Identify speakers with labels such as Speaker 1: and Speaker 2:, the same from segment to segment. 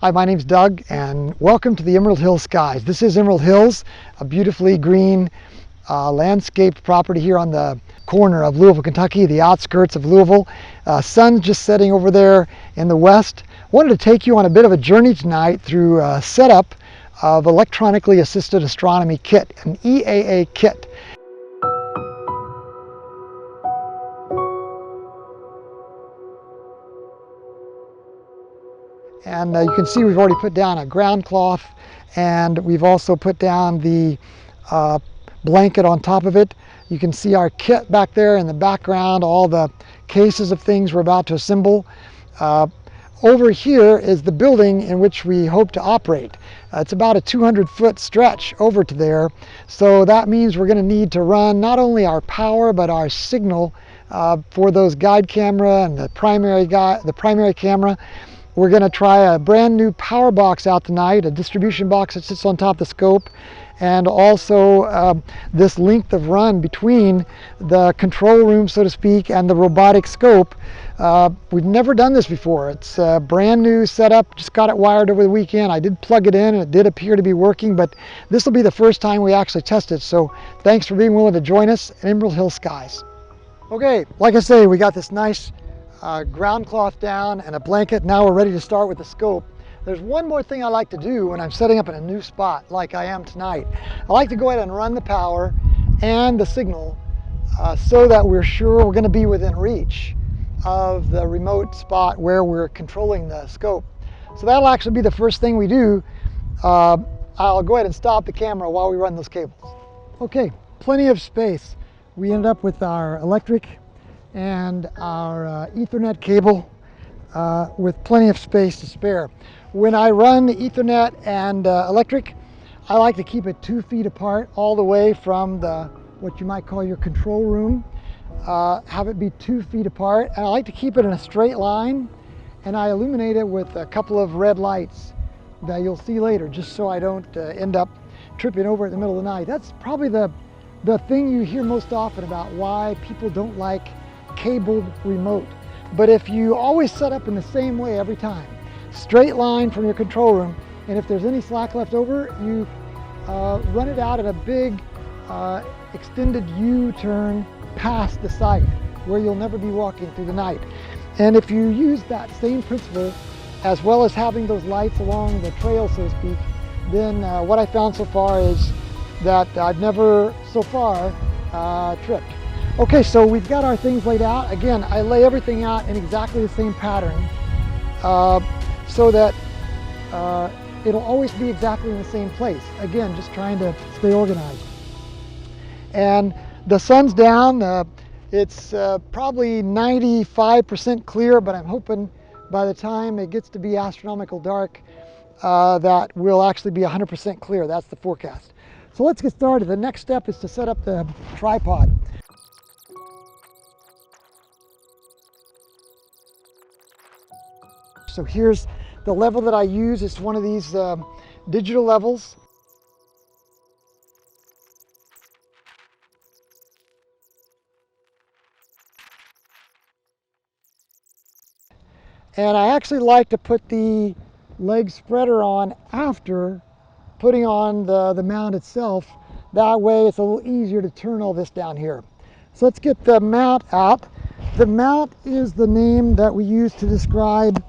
Speaker 1: Hi, my name's Doug, and welcome to the Emerald Hills skies. This is Emerald Hills, a beautifully green landscape property here on the corner of Louisville, Kentucky, the outskirts of Louisville. Sun's just setting over there in the west. Wanted to take you on a bit of a journey tonight through a setup of electronically assisted astronomy kit, an EAA kit. And you can see we've already put down a ground cloth, and we've also put down the blanket on top of it. You can see our kit back there in the background, all the cases of things we're about to assemble. Over here is the building in which we hope to operate. It's about a 200-foot stretch over to there, so that means we're going to need to run not only our power but our signal for those guide camera and the primary camera. We're going to try a brand new power box out tonight, a distribution box that sits on top of the scope, and also this length of run between the control room, so to speak, and the robotic scope. We've never done this before. It's a brand new setup, just got it wired over the weekend. I did plug it in and it did appear to be working, but this will be the first time we actually test it. So thanks for being willing to join us at Emerald Hill Skies. Okay, like I say, we got this nice ground cloth down and a blanket. Now we're ready to start with the scope. There's one more thing I like to do when I'm setting up in a new spot like I am tonight. I like to go ahead and run the power and the signal so that we're sure we're going to be within reach of the remote spot where we're controlling the scope. So that'll actually be the first thing we do. I'll go ahead and stop the camera while we run those cables. Okay, plenty of space. We ended up with our electric and our Ethernet cable with plenty of space to spare. When I run the Ethernet and electric, I like to keep it 2 feet apart all the way from what you might call your control room. Have it be 2 feet apart, and I like to keep it in a straight line, and I illuminate it with a couple of red lights that you'll see later, just so I don't end up tripping over in the middle of the night. That's probably the thing you hear most often about why people don't like cabled remote. But if you always set up in the same way every time, straight line from your control room, and if there's any slack left over, you run it out at a big extended U-turn past the site where you'll never be walking through the night. And if you use that same principle as well as having those lights along the trail, so to speak, then what I found so far is that I've never so far tripped. Okay, so we've got our things laid out. Again, I lay everything out in exactly the same pattern so that it'll always be exactly in the same place. Again, just trying to stay organized. And the sun's down. It's probably 95% clear, but I'm hoping by the time it gets to be astronomical dark that we'll actually be 100% clear. That's the forecast. So let's get started. The next step is to set up the tripod. So here's the level that I use. It's one of these digital levels. And I actually like to put the leg spreader on after putting on the mount itself. That way it's a little easier to turn all this down here. So let's get the mount out. The mount is the name that we use to describe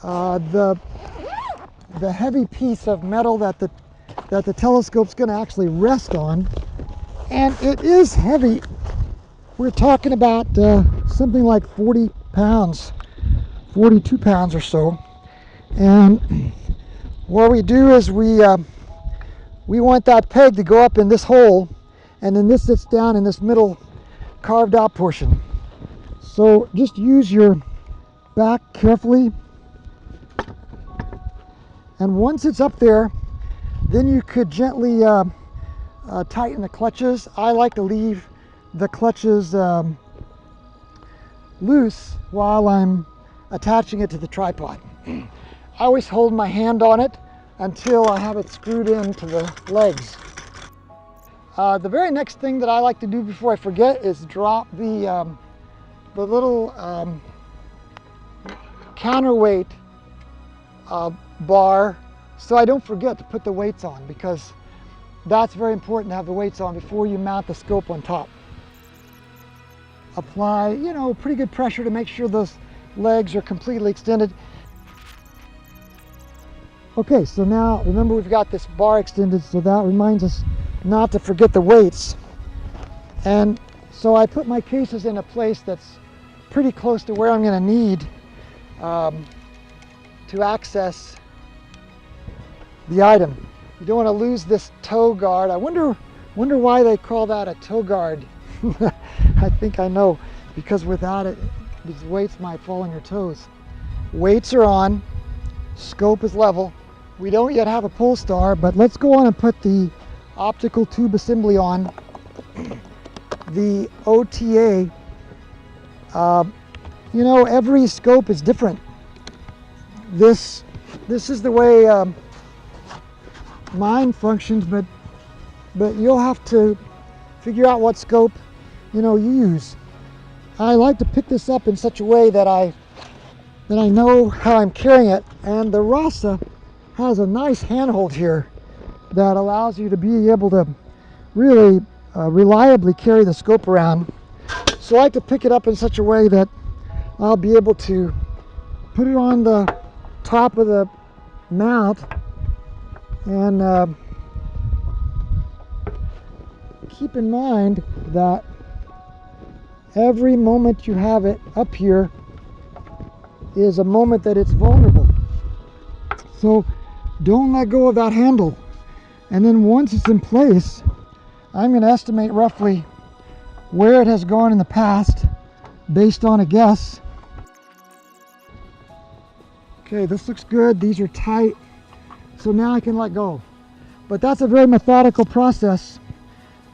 Speaker 1: the heavy piece of metal that the telescope's going to actually rest on, and it is heavy. We're talking about something like 40 pounds, 42 pounds or so. And what we do is we want that peg to go up in this hole, and then this sits down in this middle carved out portion. So just use your back carefully. And once it's up there, then you could gently tighten the clutches. I like to leave the clutches loose while I'm attaching it to the tripod. I always hold my hand on it until I have it screwed into the legs. The very next thing that I like to do before I forget is drop the little counterweight bar, so I don't forget to put the weights on, because that's very important to have the weights on before you mount the scope on top. Apply, you know, pretty good pressure to make sure those legs are completely extended. Okay, so now remember we've got this bar extended, so that reminds us not to forget the weights. And so I put my cases in a place that's pretty close to where I'm going to need to access the item. You don't want to lose this toe guard. I wonder why they call that a toe guard. I think I know, because without it, these weights might fall on your toes. Weights are on, scope is level. We don't yet have a pull star, but let's go on and put the optical tube assembly on. The OTA, you know, every scope is different. This is the way mine functions, but you'll have to figure out what scope, you know, you use. I like to pick this up in such a way that I know how I'm carrying it, and the RASA has a nice handhold here that allows you to be able to really reliably carry the scope around. So I like to pick it up in such a way that I'll be able to put it on the top of the mount and keep in mind that every moment you have it up here is a moment that it's vulnerable. So don't let go of that handle. And then once it's in place, I'm going to estimate roughly where it has gone in the past based on a guess. Okay, this looks good. These are tight. So now I can let go. But that's a very methodical process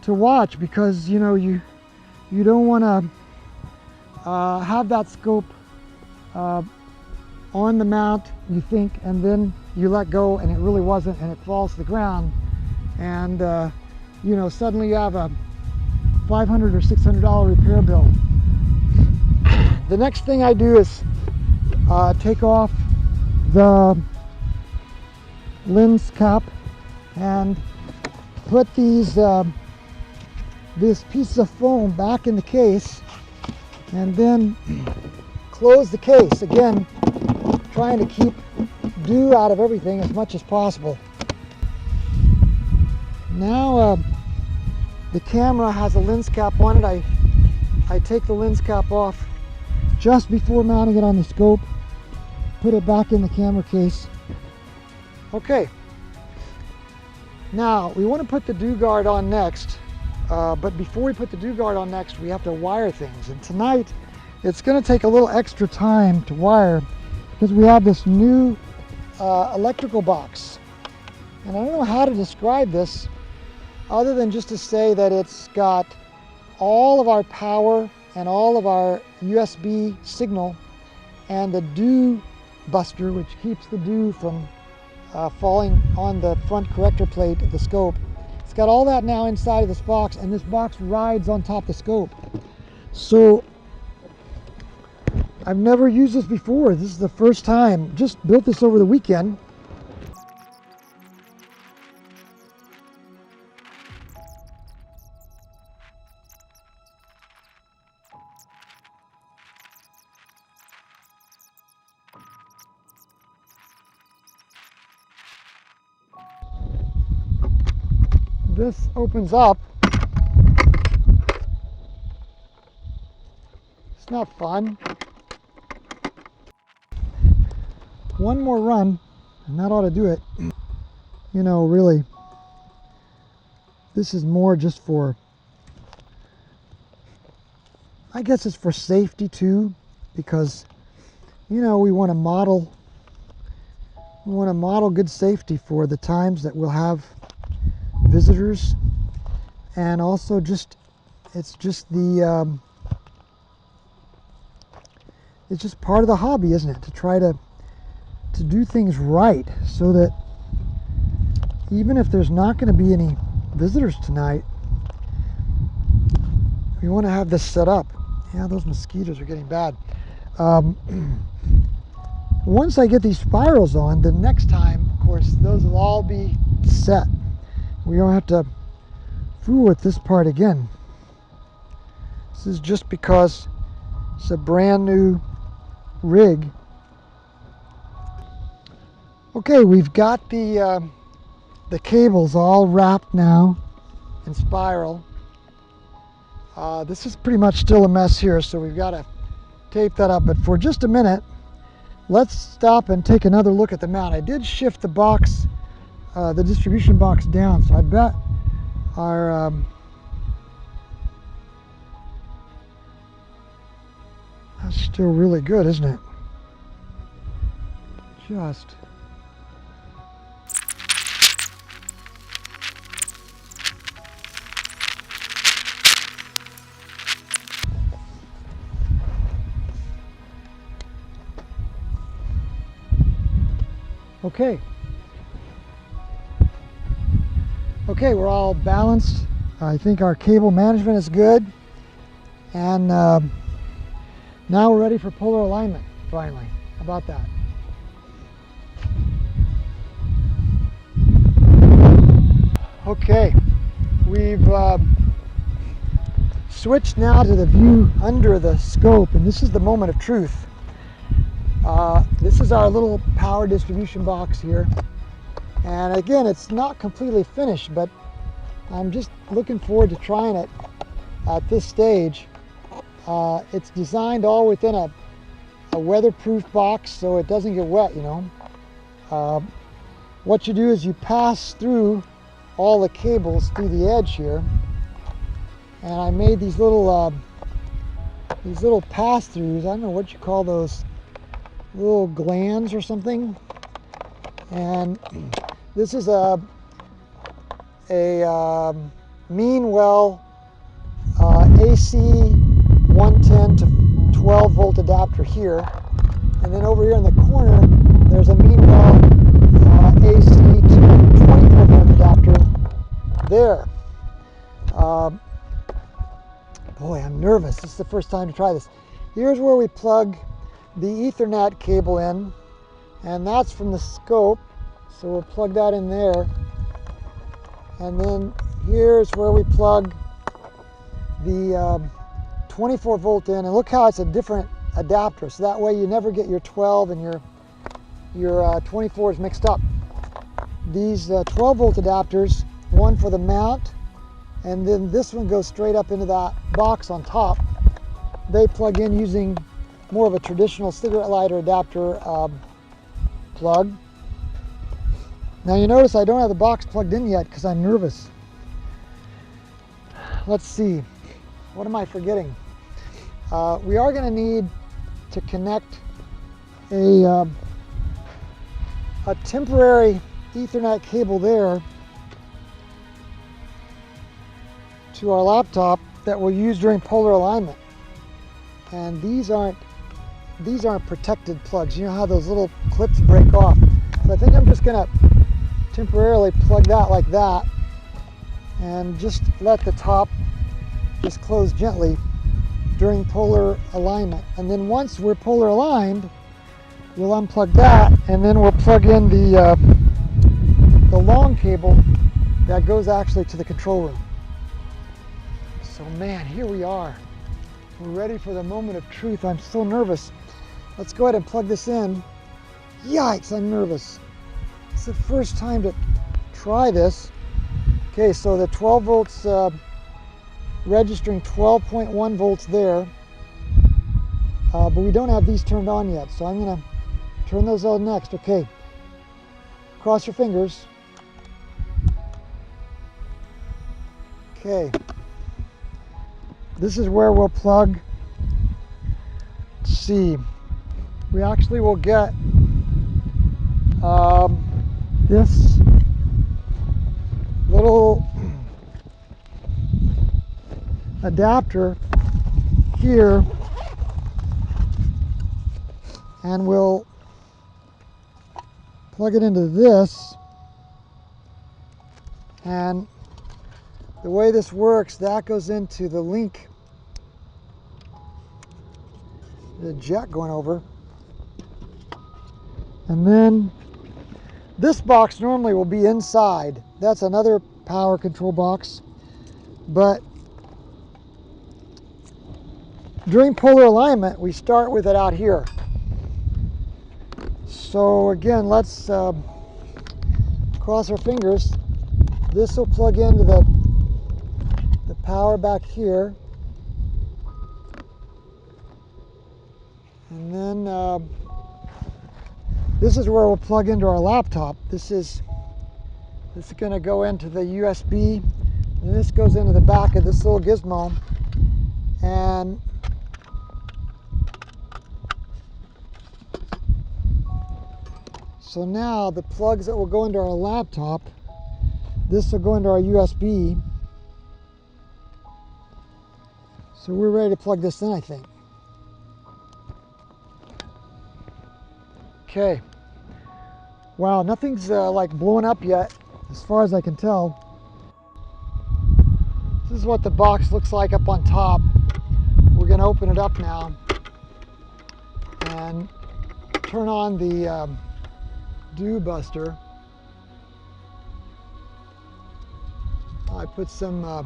Speaker 1: to watch, because you know you don't want to have that scope on the mount, you think, and then you let go and it really wasn't, and it falls to the ground, and you know, suddenly you have a $500 or $600 repair bill. The next thing I do is take off the lens cap and put these this piece of foam back in the case, and then close the case again, trying to keep dew out of everything as much as possible. Now the camera has a lens cap on it. I take the lens cap off just before mounting it on the scope, put it back in the camera case. Okay, now we want to put the dew guard on next, but before we put the dew guard on next, we have to wire things, and tonight it's going to take a little extra time to wire because we have this new electrical box, and I don't know how to describe this other than just to say that it's got all of our power and all of our USB signal and the dew buster, which keeps the dew from falling on the front corrector plate of the scope. It's got all that now inside of this box, and this box rides on top of the scope. So I've never used this before. This is the first time. Just built this over the weekend. This opens up. It's not fun. One more run and that ought to do it. You know, really, this is more just for, I guess it's for safety too, because you know, we want to model good safety for the times that we'll have visitors, and also just it's just part of the hobby, isn't it, to try to do things right, so that even if there's not going to be any visitors tonight, we want to have this set up. Yeah, those mosquitoes are getting bad. once I get these spirals on, the next time, of course, those will all be set. We don't have to fool with this part again. This is just because it's a brand new rig. Okay, we've got the cables all wrapped now in spiral. This is pretty much still a mess here, so we've got to tape that up. But for just a minute, let's stop and take another look at the mount. I did shift the box, the distribution box down, so I bet our that's still really good, isn't it? Just okay. Okay, we're all balanced. I think our cable management is good. And now we're ready for polar alignment, finally. How about that? Okay, we've switched now to the view under the scope, and this is the moment of truth. This is our little power distribution box here. And again, it's not completely finished, but I'm just looking forward to trying it at this stage. It's designed all within a weatherproof box so it doesn't get wet, you know. What you do is you pass through all the cables through the edge here. And I made these little pass-throughs. I don't know what you call those, little glands or something. And this is a Meanwell AC 110 to 12 volt adapter here, and then over here in the corner there's a Meanwell AC to 24 volt adapter there. Boy, I'm nervous. This is the first time to try this. Here's where we plug the Ethernet cable in, and that's from the scope, so we'll plug that in there. And then here's where we plug the 24 volt in, and look how it's a different adapter, so that way you never get your 12 and your 24s mixed up. These 12 volt adapters, one for the mount, and then this one goes straight up into that box on top. They plug in using more of a traditional cigarette lighter adapter plug. Now you notice I don't have the box plugged in yet because I'm nervous. Let's see, what am I forgetting? We are going to need to connect a temporary Ethernet cable there to our laptop that we'll use during polar alignment. And these aren't protected plugs. You know how those little clips break off. So I think I'm just going to temporarily plug that like that and just let the top just close gently during polar alignment. And then once we're polar aligned, we'll unplug that, and then we'll plug in the long cable that goes actually to the control room. So man, here we are. We're ready for the moment of truth. I'm so nervous. Let's go ahead and plug this in. Yikes, I'm nervous. It's the first time to try this. Okay, so the 12 volts registering 12.1 volts there, but we don't have these turned on yet, so I'm going to turn those on next. Okay, cross your fingers. Okay, this is where we'll plug. Let's see, we actually will get this little adapter here, and we'll plug it into this. And the way this works, that goes into the link, the jet going over, And then this box normally will be inside. That's another power control box. But during polar alignment, we start with it out here. So again, let's cross our fingers. This will plug into the power back here. And then this is where we'll plug into our laptop. This is going to go into the USB, and this goes into the back of this little gizmo. And so now the plugs that will go into our laptop, this will go into our USB. So we're ready to plug this in, I think. Okay. Wow, nothing's like blowing up yet, as far as I can tell. This is what the box looks like up on top. We're going to open it up now and turn on the dew buster. I put some I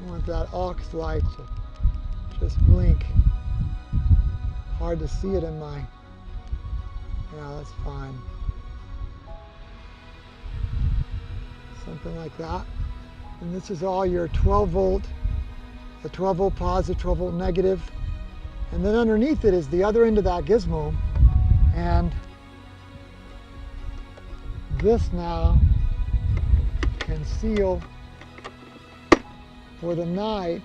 Speaker 1: want that aux light to just blink. Hard to see it in my, yeah, that's fine. Something like that. And this is all your 12 volt, the 12 volt positive, 12 volt negative. And then underneath it is the other end of that gizmo. And this now can seal for the night.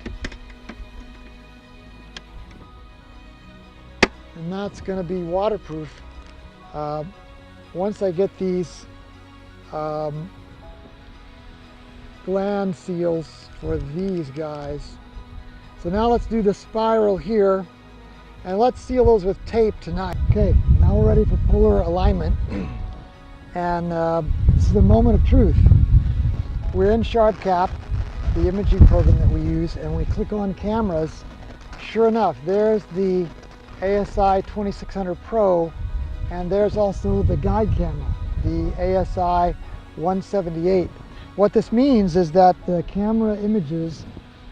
Speaker 1: And that's going to be waterproof. Once I get these gland seals for these guys. So now let's do the spiral here, and let's seal those with tape tonight. Okay, now we're ready for polar alignment. And this is the moment of truth. We're in SharpCap, the imaging program that we use, and we click on cameras. Sure enough, there's the ASI 2600 Pro, and there's also the guide camera, the ASI 178. What this means is that the camera images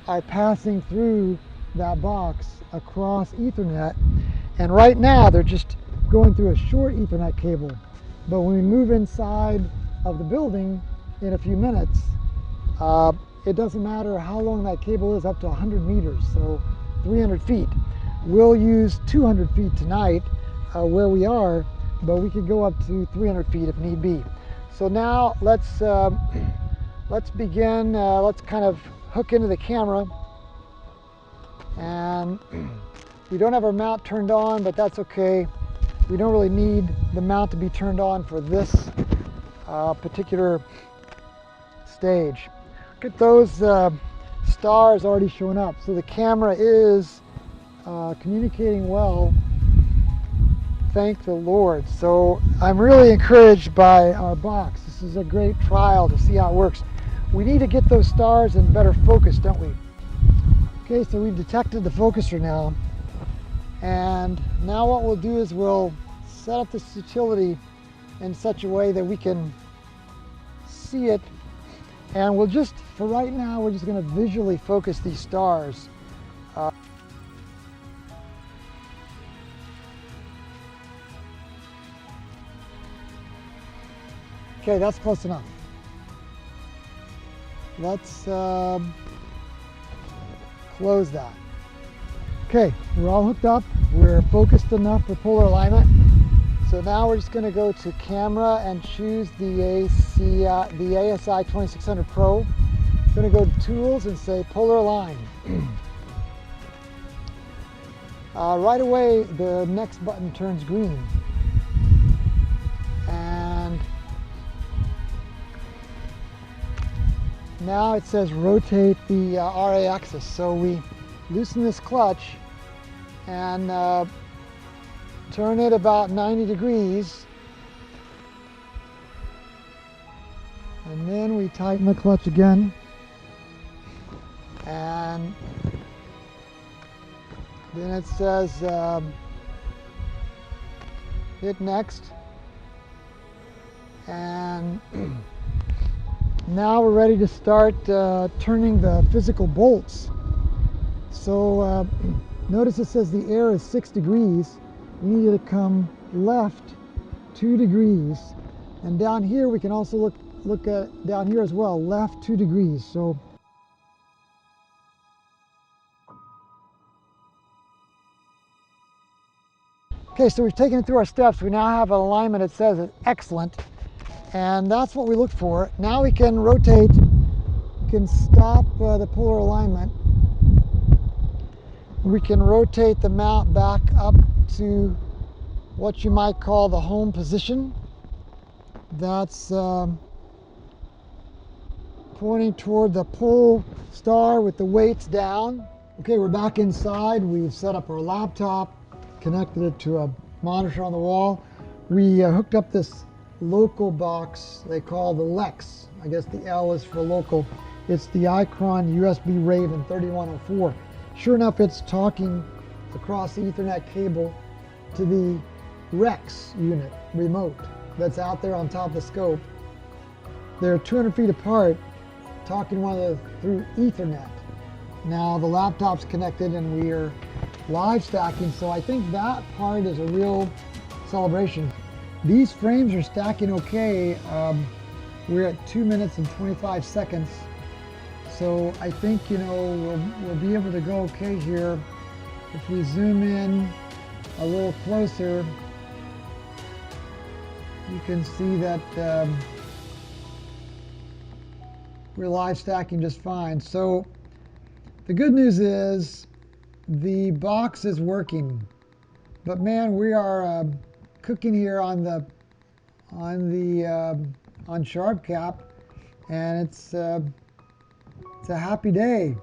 Speaker 1: are passing through that box across Ethernet, and right now they're just going through a short Ethernet cable. But when we move inside of the building in a few minutes, it doesn't matter how long that cable is, up to 100 meters, so 300 feet. We'll use 200 feet tonight where we are, but we could go up to 300 feet if need be. So now let's begin. Let's kind of hook into the camera. And we don't have our mount turned on, but that's okay. We don't really need the mount to be turned on for this particular stage. Look at those stars already showing up. So the camera is communicating well, thank the Lord. So I'm really encouraged by our box. This is a great trial to see how it works. We need to get those stars in better focus, don't we? Okay, so we've detected the focuser now. And now what we'll do is we'll set up this utility in such a way that we can see it. And we'll just, for right now, we're just going to visually focus these stars. Okay, that's close enough. Let's close that. Okay, we're all hooked up. We're focused enough for polar alignment. So now we're just going to go to camera and choose the ASI 2600 Pro. I'm going to go to tools and say polar align. Right away, the next button turns green. And now it says rotate the RA axis. So we loosen this clutch and turn it about 90 degrees. And then we tighten the clutch again. And Then it says hit next, and now we're ready to start turning the physical bolts. So notice it says the air is 6 degrees. We need it to come left 2 degrees, and down here we can also look at down here as well, left 2 degrees. So okay, so we've taken it through our steps. We now have an alignment that says it's excellent, and that's what we look for. Now we can rotate, we can stop the polar alignment. We can rotate the mount back up to what you might call the home position. That's pointing toward the pole star with the weights down. Okay, we're back inside. We've set up our laptop, connected it to a monitor on the wall. We hooked up this local box they call the Lex. I guess the L is for local. It's the Icron USB Raven 3104. Sure enough, it's talking across the Ethernet cable to the Rex unit remote that's out there on top of the scope. They're 200 feet apart, talking through Ethernet. Now the laptop's connected and we are live stacking, so I think that part is a real celebration. These frames are stacking okay. We're at 2 minutes and 25 seconds. So I think, you know, we'll be able to go okay here. If we zoom in a little closer, you can see that we're live stacking just fine. So the good news is the box is working, but man, we are cooking here on Sharp Cap, and it's a happy day.